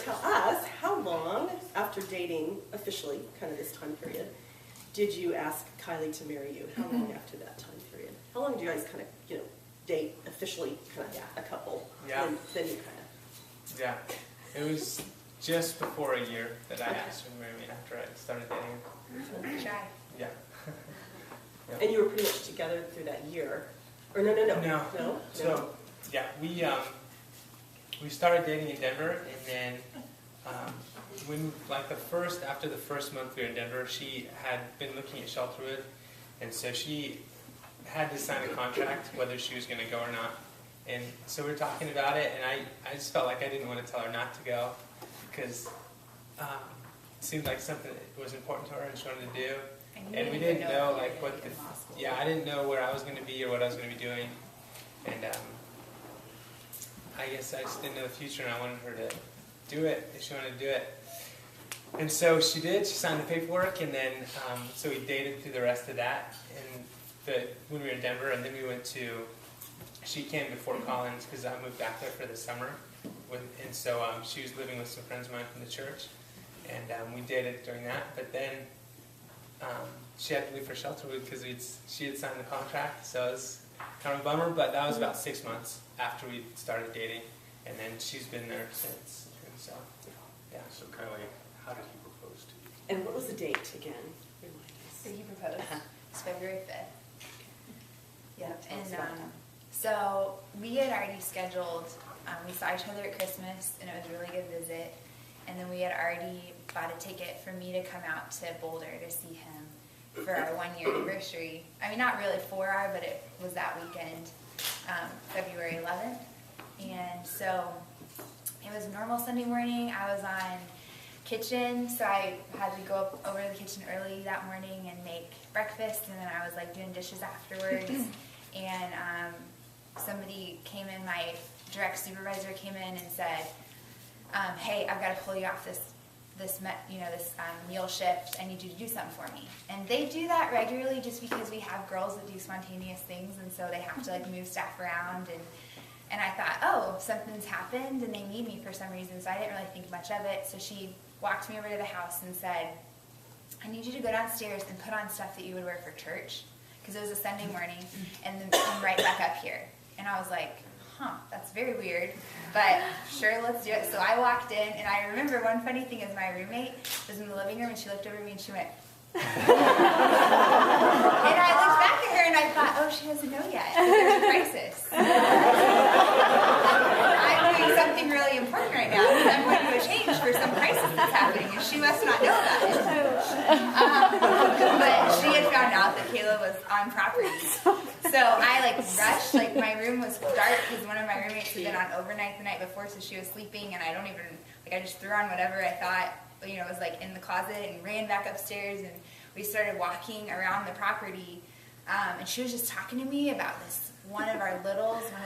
tell us how long after dating officially, kind of this time period, did you ask Kylie to marry you? How long after that time period? How long do you guys kind of, date officially, kind of a couple? Yeah. And then you kind of. Yeah. It was just before a year that I asked her to marry me after I started dating. Shy. Yeah. Yeah. And you were pretty much together through that year? Or no? No? So, yeah, we started dating in Denver, and then after the first month we were in Denver, she had been looking at Shelterwood, and so she had to sign a contract whether she was going to go or not. And so we were talking about it, and I just felt like I didn't want to tell her not to go, because it seemed like something that was important to her and she wanted to do. And we didn't know like I didn't know where I was going to be or what I was going to be doing. And I guess I just didn't know the future, and I wanted her to do it if she wanted to do it. And so she did. She signed the paperwork, and then so we dated through the rest of that. And when we were in Denver, and then we went to. She came to Fort Collins because I moved back there for the summer, and so she was living with some friends of mine from the church, and we dated during that. But then she had to leave for Shelterwood because she had signed the contract, so it was kind of a bummer. But that was about 6 months after we started dating, and then she's been there since. And so, yeah. So Kylie, how did he propose to you? And what was the date again? Remind us. So he proposed. It's February 5th. Yep. And so we had already scheduled, we saw each other at Christmas, and it was a really good visit. And then we had already bought a ticket for me to come out to Boulder to see him for our 1-year anniversary. I mean, not really for our, but it was that weekend, February 11th. And so it was a normal Sunday morning. I was on kitchen, so I had to go up over to the kitchen early that morning and make breakfast, and then I was like doing dishes afterwards. And somebody came in, my direct supervisor came in and said, hey, I've got to pull you off this meal shift. I need you to do something for me. And they do that regularly just because we have girls that do spontaneous things, and so they have to like move staff around. And I thought, oh, something's happened and they need me for some reason, so I didn't really think much of it. So she walked me over to the house and said, I need you to go downstairs and put on stuff that you would wear for church, because it was a Sunday morning, and then come right back up here. And I was like, that's very weird, but sure, let's do it. So I walked in, and I remember one funny thing is my roommate was in the living room, and she looked over at me, and she went, and I looked back at her, and I thought, oh, she doesn't know yet. There's a crisis. I'm doing something really important right now, because I'm going to a change for some crisis that's happening, and she must not know about it. But she had found out that Kayla was on property. So I rushed, my room was dark because one of my roommates had been on overnight the night before, so she was sleeping, and I just threw on whatever I thought, was in the closet, and ran back upstairs, and we started walking around the property, and she was just talking to me about one of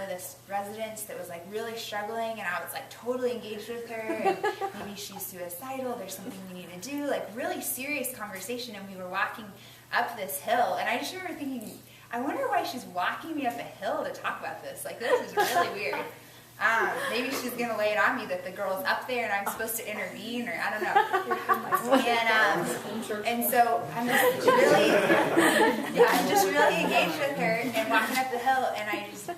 this residents that was really struggling, and I was totally engaged with her, and maybe she's suicidal, there's something we need to do, really serious conversation, and we were walking up this hill, and I just remember thinking, I wonder why she's walking me up a hill to talk about this. This is really weird. Maybe she's going to lay it on me that the girl's up there and I'm supposed to intervene, or I don't know. And so I'm just really engaged with her and walking up the hill, and I just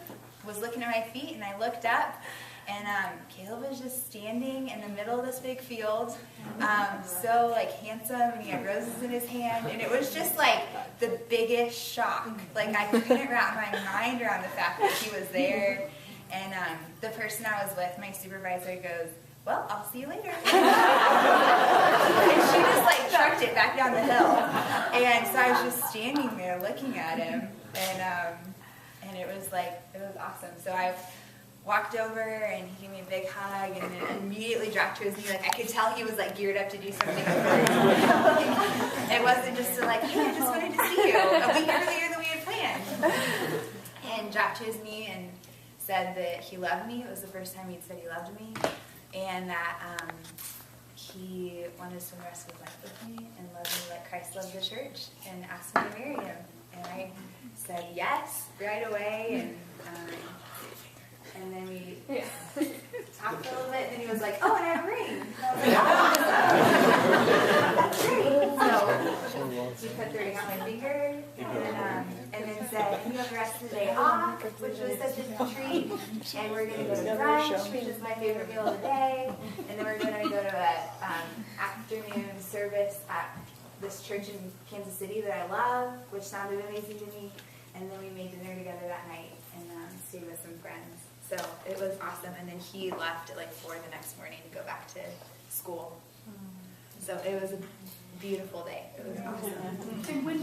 was looking at my feet, and I looked up, and Caleb was just standing in the middle of this big field, so handsome, and he had roses in his hand, and it was just the biggest shock. I couldn't wrap my mind around the fact that he was there. And the person I was with, my supervisor, goes, well, I'll see you later. And she just trucked it back down the hill. And so I was just standing there looking at him, and it was awesome. So I walked over, and he gave me a big hug, and then immediately dropped to his knee. I could tell he was geared up to do something. It wasn't just hey, I just wanted to see you a week earlier than we had planned. And dropped to his knee and said that he loved me. It was the first time he'd said he loved me, and that he wanted to spend the rest of his life with me and love me like Christ loved the church, and asked me to marry him. And I said yes right away, and then we talked a little bit, and then he was like, oh, and I have a ring. And I was like, oh, that's great. So he put the ring on my finger and then said, you have the rest of the day off, which was such a treat. And we're going to go to brunch, which is my favorite meal of the day. And then we're going to go to an afternoon service at this church in Kansas City that I love, which sounded amazing to me. And then we made dinner together that night and stayed with some friends. So it was awesome. And then he left at like 4 the next morning to go back to school. So it was a beautiful day. It was awesome.